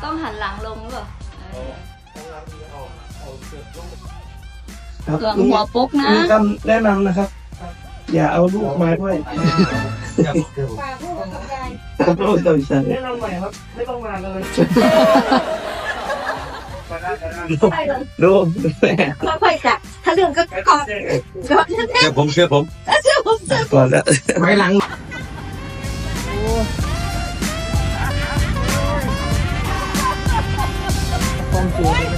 ต้องหันหลังลงหรือเปล่าหลังหัวปุ๊กนะมีคำแนะนำนะครับ อย่าเอาลูกมาด้วยผมโปรดตัวฉันแนะนำใหม่ครับไม่ต้องมากันเลยลูกแม่ค่อยๆจับถ้าเรื่องก็ก่อนเชื่อผมก่อนแล้วไว้หลังต้องเจอ